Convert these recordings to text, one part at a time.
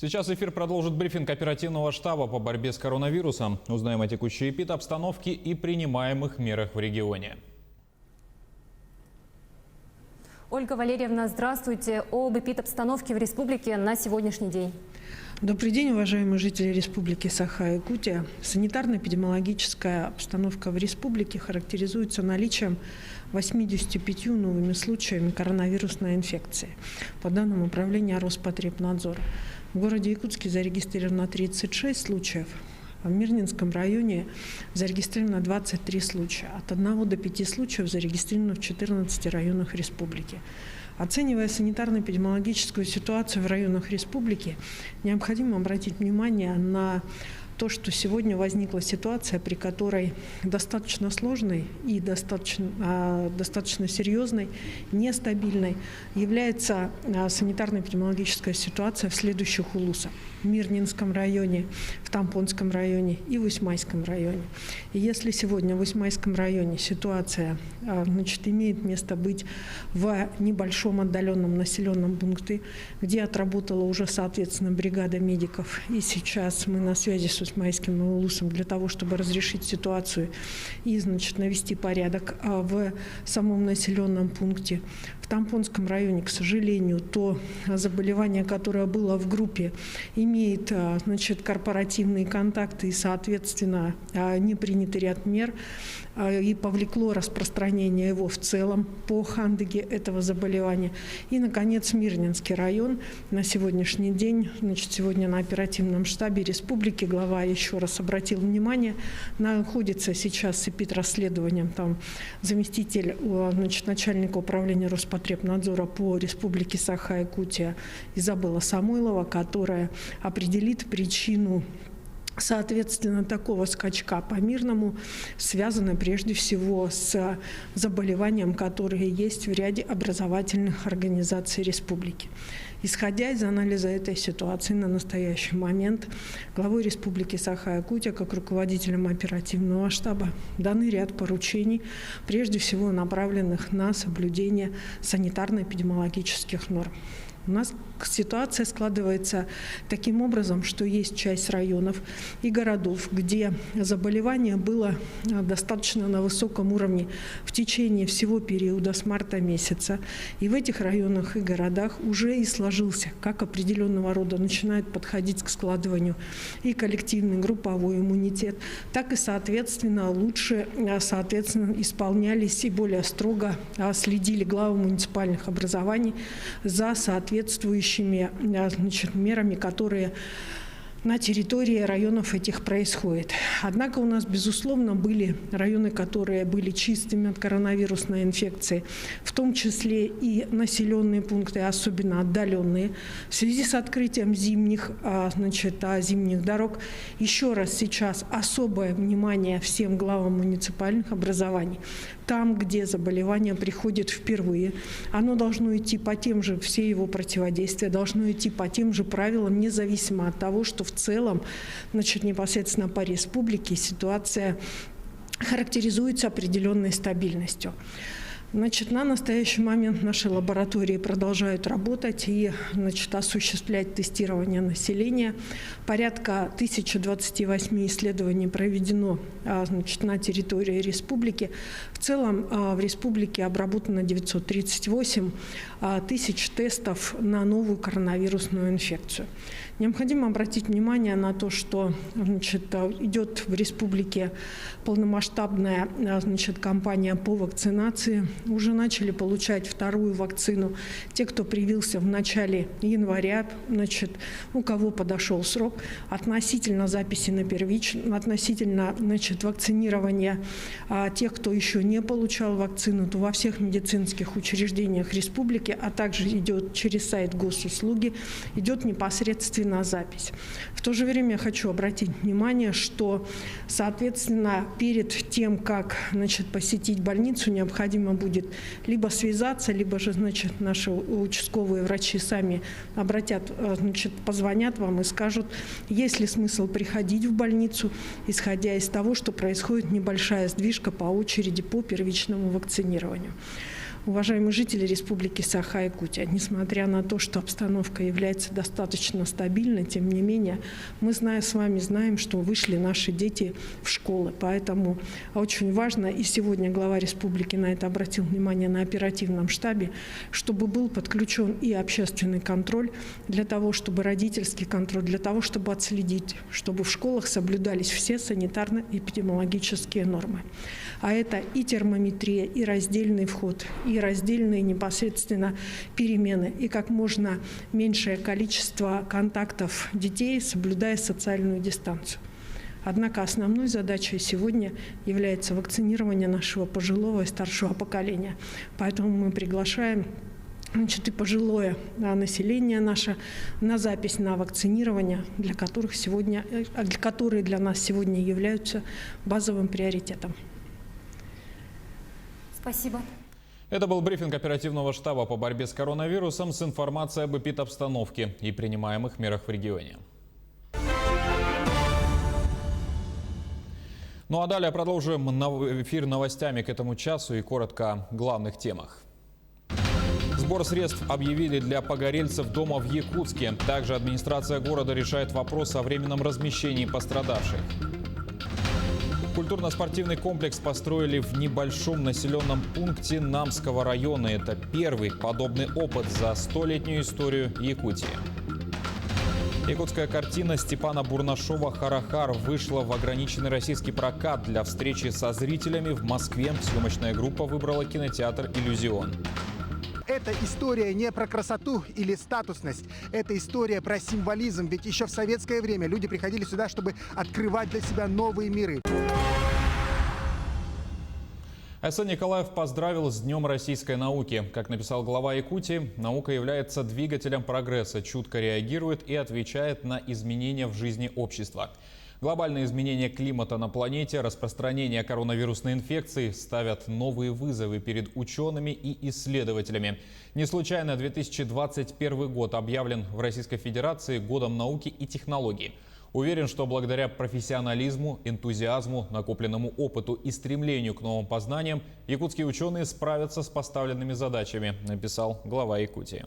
Сейчас эфир продолжит брифинг оперативного штаба по борьбе с коронавирусом. Узнаем о текущей эпидобстановке и принимаемых мерах в регионе. Ольга Валерьевна, здравствуйте. Об эпидобстановке в республике на сегодняшний день. Добрый день, уважаемые жители Республики Саха-Якутия. Санитарно-эпидемиологическая обстановка в республике характеризуется наличием 85 новыми случаями коронавирусной инфекции. По данным Управления Роспотребнадзора, в городе Якутске зарегистрировано 36 случаев. В Мирнинском районе зарегистрировано 23 случая. От 1 до 5 случаев зарегистрировано в 14 районах республики. Оценивая санитарно-эпидемиологическую ситуацию в районах республики, необходимо обратить внимание на то, что сегодня возникла ситуация, при которой достаточно сложной и достаточно серьезной, нестабильной является санитарно-эпидемиологическая ситуация в следующих улусах: в Мирнинском районе, в Тампонском районе и в Усьмайском районе. И если сегодня в Усьмайском районе ситуация имеет место быть в небольшом отдаленном населенном пункте, где отработала уже соответственно бригада медиков, и сейчас мы на связи с Усьмайским улусом для того, чтобы разрешить ситуацию и навести порядок в самом населенном пункте. В Тампонском районе, к сожалению, то заболевание, которое было в группе, имеет корпоративные контакты и, соответственно, не принятый ряд мер и повлекло распространение его в целом по Хандыге этого заболевания. И, наконец, Мирнинский район на сегодняшний день, сегодня на оперативном штабе республики глава еще раз обратил внимание, находится сейчас с эпидрасследованием там заместитель начальника управления Роспотребнадзора по республике Саха-Якутия Изабелла Самойлова, которая определит причину соответственно такого скачка по Мирному, связано прежде всего с заболеванием, которые есть в ряде образовательных организаций республики. Исходя из анализа этой ситуации на настоящий момент главой Республики Саха-Якутия, как руководителем оперативного штаба, данный ряд поручений, прежде всего направленных на соблюдение санитарно-эпидемиологических норм. У нас ситуация складывается таким образом, что есть часть районов и городов, где заболевание было достаточно на высоком уровне в течение всего периода с марта месяца. И в этих районах и городах уже и сложился, как определенного рода начинает подходить к складыванию и коллективный групповой иммунитет, так и, соответственно, лучше исполнялись и более строго следили главы муниципальных образований за соответствующими мерами, которые на территории районов этих происходит. Однако у нас, безусловно, были районы, которые были чистыми от коронавирусной инфекции, в том числе и населенные пункты, особенно отдаленные. В связи с открытием зимних дорог, еще раз сейчас особое внимание всем главам муниципальных образований. Там, где заболевание приходит впервые, оно должно идти по тем же, все его противодействия должно идти по тем же правилам, независимо от того, что в целом, непосредственно по республике ситуация характеризуется определенной стабильностью. На настоящий момент наши лаборатории продолжают работать и осуществлять тестирование населения. Порядка 1028 исследований проведено на территории республики. В целом в республике обработано 938 тысяч тестов на новую коронавирусную инфекцию. Необходимо обратить внимание на то, что идет в республике полномасштабная кампания по вакцинации. Уже начали получать вторую вакцину те, кто привился в начале января, у кого подошел срок, относительно записи на первичную, относительно вакцинирования тех, кто еще не получал вакцину, то во всех медицинских учреждениях республики, а также идет через сайт госуслуги, идет непосредственно запись. В то же время я хочу обратить внимание, что, соответственно, перед тем, как посетить больницу, необходимо будет либо связаться, либо же, наши участковые врачи сами позвонят вам и скажут, есть ли смысл приходить в больницу, исходя из того, что происходит небольшая сдвижка по очереди по первичному вакцинированию. Уважаемые жители Республики Саха-Якутия, несмотря на то, что обстановка является достаточно стабильной, тем не менее, мы с вами знаем, что вышли наши дети в школы. Поэтому очень важно, и сегодня глава республики на это обратил внимание на оперативном штабе, чтобы был подключен и общественный контроль, для того, чтобы родительский контроль, для того, чтобы отследить, чтобы в школах соблюдались все санитарно-эпидемиологические нормы. А это и термометрия, и раздельный вход, и раздельные непосредственно перемены, и как можно меньшее количество контактов детей, соблюдая социальную дистанцию. Однако основной задачей сегодня является вакцинирование нашего пожилого и старшего поколения. Поэтому мы приглашаем и пожилое население наше на запись на вакцинирование, которые для нас сегодня являются базовым приоритетом. Спасибо. Это был брифинг оперативного штаба по борьбе с коронавирусом с информацией об эпидобстановке и принимаемых мерах в регионе. Ну а далее продолжим эфир новостями к этому часу и коротко о главных темах. Сбор средств объявили для погорельцев дома в Якутске. Также администрация города решает вопрос о временном размещении пострадавших. Культурно-спортивный комплекс построили в небольшом населенном пункте Намского района. Это первый подобный опыт за 100-летнюю историю Якутии. Якутская картина Степана Бурнашова «Харахар» вышла в ограниченный российский прокат. Для встречи со зрителями в Москве съемочная группа выбрала кинотеатр «Иллюзион». Эта история не про красоту или статусность. Это история про символизм. Ведь еще в советское время люди приходили сюда, чтобы открывать для себя новые миры. Айсан Николаев поздравил с Днем российской науки. Как написал глава Якутии, наука является двигателем прогресса, чутко реагирует и отвечает на изменения в жизни общества. Глобальные изменения климата на планете, распространение коронавирусной инфекции ставят новые вызовы перед учеными и исследователями. Не случайно 2021 год объявлен в Российской Федерации годом науки и технологий. Уверен, что благодаря профессионализму, энтузиазму, накопленному опыту и стремлению к новым познаниям якутские ученые справятся с поставленными задачами, написал глава Якутии.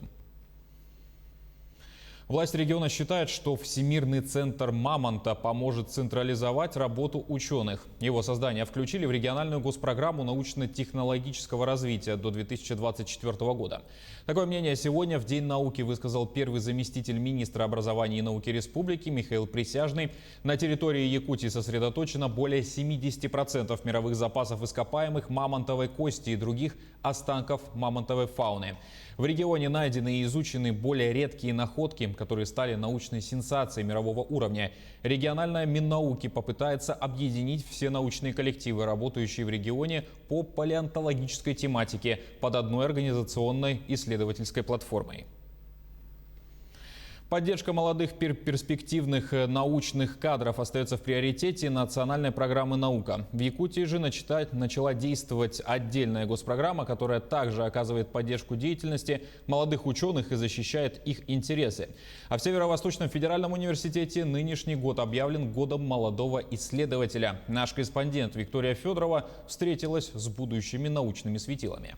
Власть региона считает, что Всемирный центр Мамонта поможет централизовать работу ученых. Его создание включили в региональную госпрограмму научно-технологического развития до 2024 года. Такое мнение сегодня в День науки высказал первый заместитель министра образования и науки республики Михаил Присяжный. На территории Якутии сосредоточено более 70% мировых запасов ископаемых мамонтовой кости и других останков мамонтовой фауны. В регионе найдены и изучены более редкие находки, которые стали научной сенсацией мирового уровня. Региональная Миннауки попытается объединить все научные коллективы, работающие в регионе по палеонтологической тематике, под одной организационной исследовательской платформой. Поддержка молодых перспективных научных кадров остается в приоритете национальной программы «Наука». В Якутии же начала действовать отдельная госпрограмма, которая также оказывает поддержку деятельности молодых ученых и защищает их интересы. А в Северо-Восточном федеральном университете нынешний год объявлен годом молодого исследователя. Наш корреспондент Виктория Федорова встретилась с будущими научными светилами.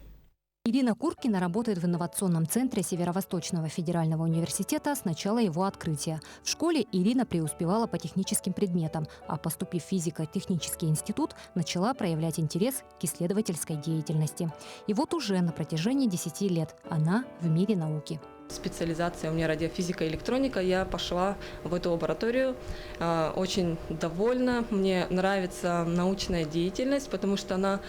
Ирина Куркина работает в инновационном центре Северо-Восточного федерального университета с начала его открытия. В школе Ирина преуспевала по техническим предметам, а поступив в физико-технический институт, начала проявлять интерес к исследовательской деятельности. И вот уже на протяжении 10 лет она в мире науки. Специализация у меня радиофизика и электроника. Я пошла в эту лабораторию. Очень довольна. Мне нравится научная деятельность, потому что она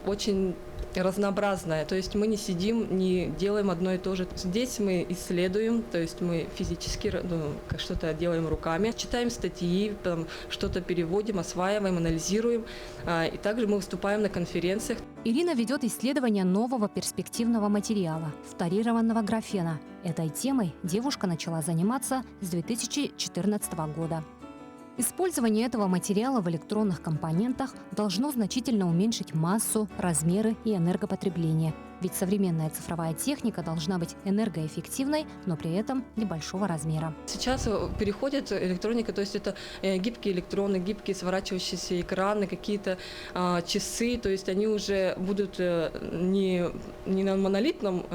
очень разнообразная. То есть мы не сидим, не делаем одно и то же. Здесь мы исследуем, то есть мы физически что-то делаем руками, читаем статьи, что-то переводим, осваиваем, анализируем. И также мы выступаем на конференциях. Ирина ведет исследование нового перспективного материала – фторированного графена. Этой темой девушка начала заниматься с 2014 года. Использование этого материала в электронных компонентах должно значительно уменьшить массу, размеры и энергопотребление. Ведь современная цифровая техника должна быть энергоэффективной, но при этом небольшого размера. Сейчас переходит электроника, то есть это гибкие электроны, гибкие сворачивающиеся экраны, какие-то часы, то есть они уже будут не на монолитном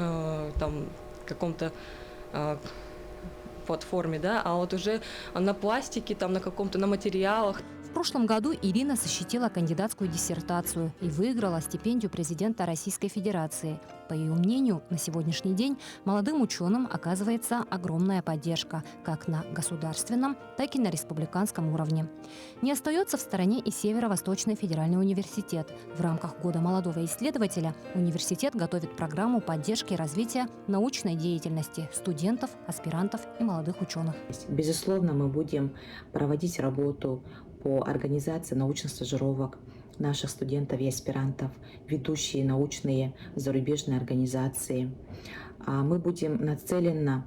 там каком-то платформе, да, а вот уже на пластике, там на каком-то, на материалах. В прошлом году Ирина защитила кандидатскую диссертацию и выиграла стипендию президента Российской Федерации. По ее мнению, на сегодняшний день молодым ученым оказывается огромная поддержка как на государственном, так и на республиканском уровне. Не остается в стороне и Северо-Восточный федеральный университет. В рамках Года молодого исследователя университет готовит программу поддержки и развития научной деятельности студентов, аспирантов и молодых ученых. Безусловно, мы будем проводить работу по организации научных стажировок наших студентов и аспирантов, ведущие научные зарубежные организации. Мы будем нацеленно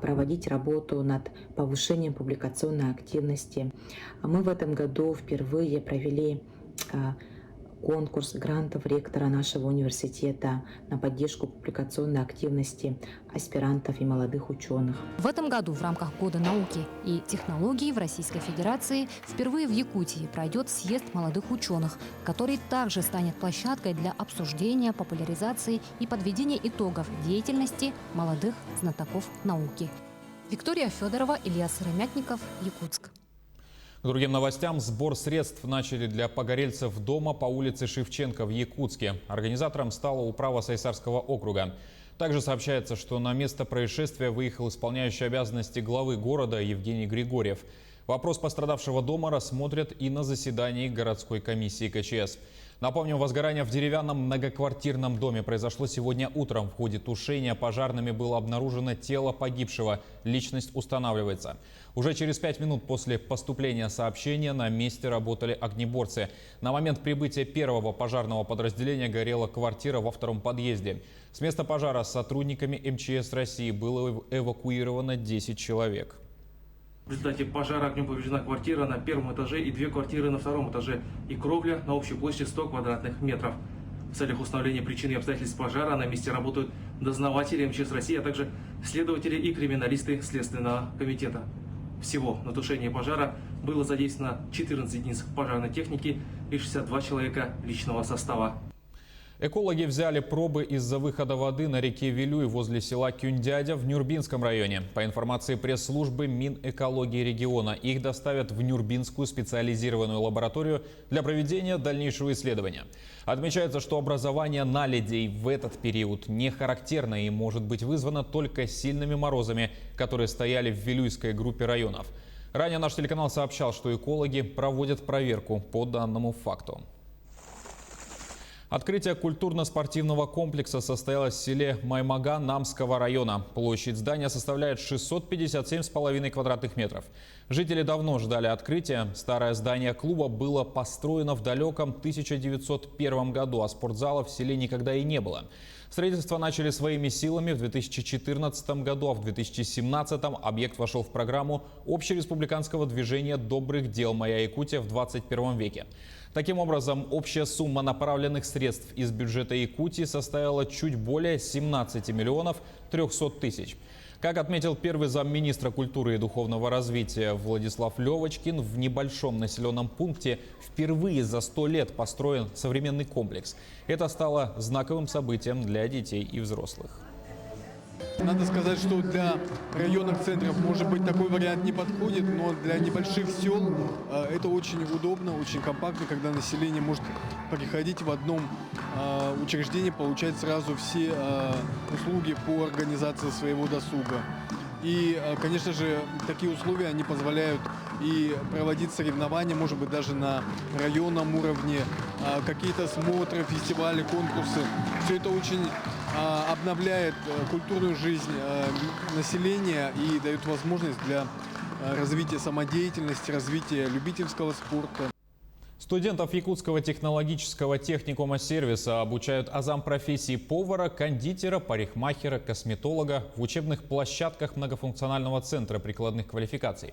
проводить работу над повышением публикационной активности. Мы в этом году впервые провели конкурс грантов ректора нашего университета на поддержку публикационной активности аспирантов и молодых ученых. В этом году в рамках Года науки и технологий в Российской Федерации впервые в Якутии пройдет съезд молодых ученых, который также станет площадкой для обсуждения, популяризации и подведения итогов деятельности молодых знатоков науки. Виктория Федорова, Илья Сыромятников, Якутск. К другим новостям. Сбор средств начали для погорельцев дома по улице Шевченко в Якутске. Организатором стала управа Сайсарского округа. Также сообщается, что на место происшествия выехал исполняющий обязанности главы города Евгений Григорьев. Вопрос пострадавшего дома рассмотрят и на заседании городской комиссии КЧС. Напомним, возгорание в деревянном многоквартирном доме произошло сегодня утром. В ходе тушения пожарными было обнаружено тело погибшего. Личность устанавливается. Уже через 5 минут после поступления сообщения на месте работали огнеборцы. На момент прибытия первого пожарного подразделения горела квартира во втором подъезде. С места пожара с сотрудниками МЧС России было эвакуировано 10 человек. В результате пожара огнем повреждена квартира на первом этаже и 2 квартиры на втором этаже и кровля на общей площади 100 квадратных метров. В целях установления причин и обстоятельств пожара на месте работают дознаватели МЧС России, а также следователи и криминалисты Следственного комитета. Всего на тушение пожара было задействовано 14 единиц пожарной техники и 62 человека личного состава. Экологи взяли пробы из-за выхода воды на реке Вилюй возле села Кюндядя в Нюрбинском районе. По информации пресс-службы Минэкологии региона, их доставят в Нюрбинскую специализированную лабораторию для проведения дальнейшего исследования. Отмечается, что образование наледей в этот период не характерно и может быть вызвано только сильными морозами, которые стояли в Вилюйской группе районов. Ранее наш телеканал сообщал, что экологи проводят проверку по данному факту. Открытие культурно-спортивного комплекса состоялось в селе Маймаган Намского района. Площадь здания составляет 657,5 квадратных метров. Жители давно ждали открытия. Старое здание клуба было построено в далеком 1901 году, а спортзала в селе никогда и не было. Строительство начали своими силами в 2014 году, а в 2017 объект вошел в программу общереспубликанского движения добрых дел «Моя Якутия» в 21 веке. Таким образом, общая сумма направленных средств из бюджета Якутии составила чуть более 17 миллионов 300 тысяч. Как отметил первый замминистра культуры и духовного развития Владислав Левочкин, в небольшом населенном пункте впервые за 100 лет построен современный комплекс. Это стало знаковым событием для детей и взрослых. Надо сказать, что для районных центров, может быть, такой вариант не подходит, но для небольших сел это очень удобно, очень компактно, когда население может приходить в одном учреждении, получать сразу все услуги по организации своего досуга. И, конечно же, такие условия, они позволяют и проводить соревнования, может быть, даже на районном уровне, какие-то смотры, фестивали, конкурсы. Все это очень обновляет культурную жизнь населения и дает возможность для развития самодеятельности, развития любительского спорта. Студентов Якутского технологического техникума сервиса обучают азам профессии повара, кондитера, парикмахера, косметолога в учебных площадках многофункционального центра прикладных квалификаций.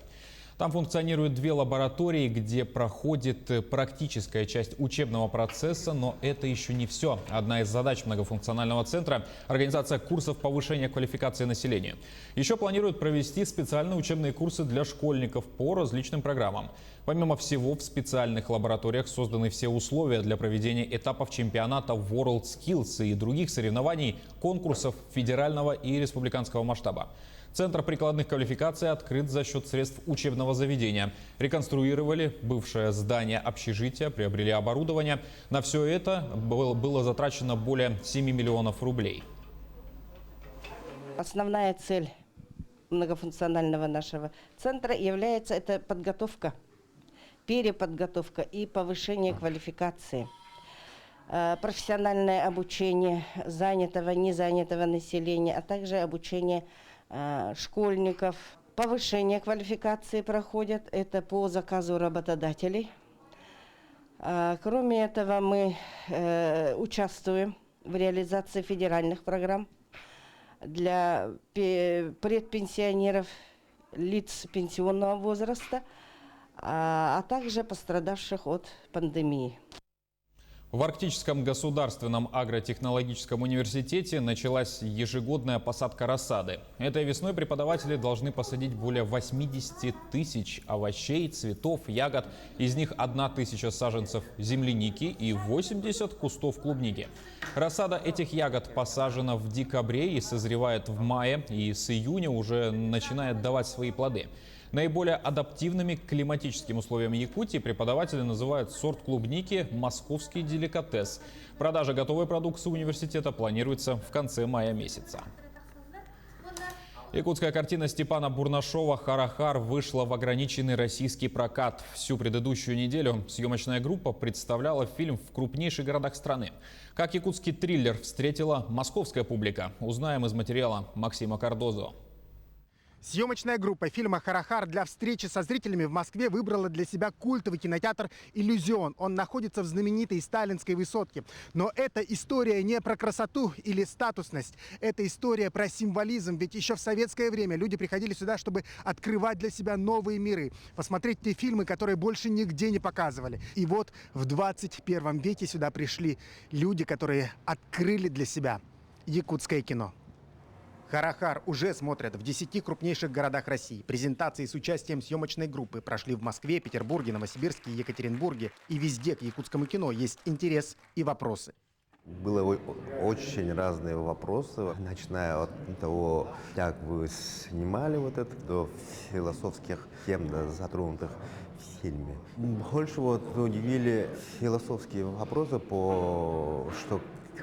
Там функционируют две лаборатории, где проходит практическая часть учебного процесса, но это еще не все. Одна из задач многофункционального центра – организация курсов повышения квалификации населения. Еще планируют провести специальные учебные курсы для школьников по различным программам. Помимо всего, в специальных лабораториях созданы все условия для проведения этапов чемпионата WorldSkills и других соревнований, конкурсов федерального и республиканского масштаба. Центр прикладных квалификаций открыт за счет средств учебного заведения. Реконструировали бывшее здание общежития, приобрели оборудование. На все это было затрачено более 7 миллионов рублей. Основная цель многофункционального нашего центра является это подготовка, переподготовка и повышение квалификации. Профессиональное обучение занятого, незанятого населения, а также обучение школьников. Повышение квалификации проходят, это по заказу работодателей. Кроме этого, мы участвуем в реализации федеральных программ для предпенсионеров, лиц пенсионного возраста, а также пострадавших от пандемии. В Арктическом государственном агротехнологическом университете началась ежегодная посадка рассады. Этой весной преподаватели должны посадить более 80 тысяч овощей, цветов, ягод. Из них 1000 саженцев земляники и 80 кустов клубники. Рассада этих ягод посажена в декабре и созревает в мае, и с июня уже начинает давать свои плоды. Наиболее адаптивными к климатическим условиям Якутии преподаватели называют сорт клубники «Московский деликатес». Продажа готовой продукции университета планируется в конце мая месяца. Якутская картина Степана Бурнашова «Харахар» вышла в ограниченный российский прокат. Всю предыдущую неделю съемочная группа представляла фильм в крупнейших городах страны. Как якутский триллер встретила московская публика, узнаем из материала Максима Кардозо. Съемочная группа фильма «Харахар» для встречи со зрителями в Москве выбрала для себя культовый кинотеатр «Иллюзион». Он находится в знаменитой Сталинской высотке. Но эта история не про красоту или статусность. Это история про символизм. Ведь еще в советское время люди приходили сюда, чтобы открывать для себя новые миры. Посмотреть те фильмы, которые больше нигде не показывали. И вот в 21 веке сюда пришли люди, которые открыли для себя якутское кино. «Харахар» уже смотрят в 10 крупнейших городах России. Презентации с участием съемочной группы прошли в Москве, Петербурге, Новосибирске, Екатеринбурге. И везде к якутскому кино есть интерес и вопросы. Было очень разные вопросы, начиная от того, как вы снимали вот это, до философских тем, затронутых в фильме. Больше удивили философские вопросы, что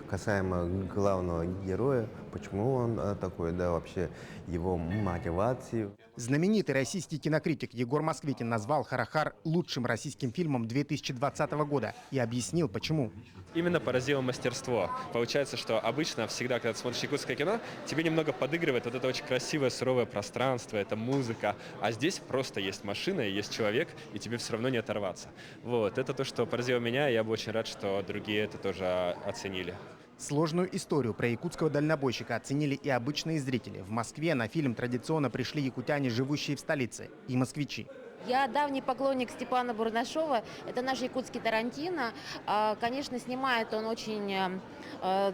касаемо главного героя, почему он такой, да, вообще его мотивации. Знаменитый российский кинокритик Егор Москвитин назвал «Харахар» лучшим российским фильмом 2020 года и объяснил, почему. Именно поразило мастерство. Получается, что обычно всегда, когда ты смотришь якутское кино, тебе немного подыгрывает вот это очень красивое, суровое пространство, это музыка. А здесь просто есть машина, есть человек, и тебе все равно не оторваться. Вот, это то, что поразило меня, и я бы очень рад, что другие это тоже оценили. Сложную историю про якутского дальнобойщика оценили и обычные зрители. В Москве на фильм традиционно пришли якутяне, живущие в столице, и москвичи. Я давний поклонник Степана Бурнашова. Это наш якутский Тарантино. Конечно, снимает он очень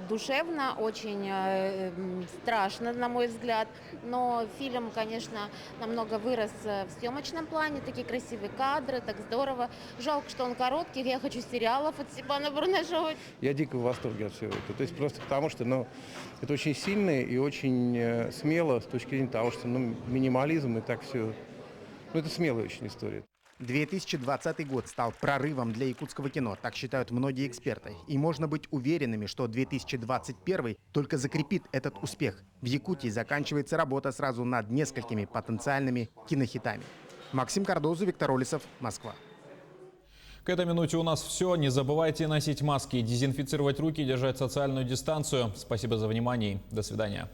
душевно, очень страшно, на мой взгляд. Но фильм, конечно, намного вырос в съемочном плане. Такие красивые кадры, так здорово. Жалко, что он короткий. Я хочу сериалов от Степана Бурнашова. Я дико в восторге от всего этого. То есть просто потому, что это очень сильно и очень смело с точки зрения того, что минимализм и так все. Это смелая очень история. 2020 год стал прорывом для якутского кино, так считают многие эксперты. И можно быть уверенными, что 2021 только закрепит этот успех. В Якутии заканчивается работа сразу над несколькими потенциальными кинохитами. Максим Кардозу, Виктор Олесов, Москва. К этой минуте у нас все. Не забывайте носить маски, дезинфицировать руки, держать социальную дистанцию. Спасибо за внимание. До свидания.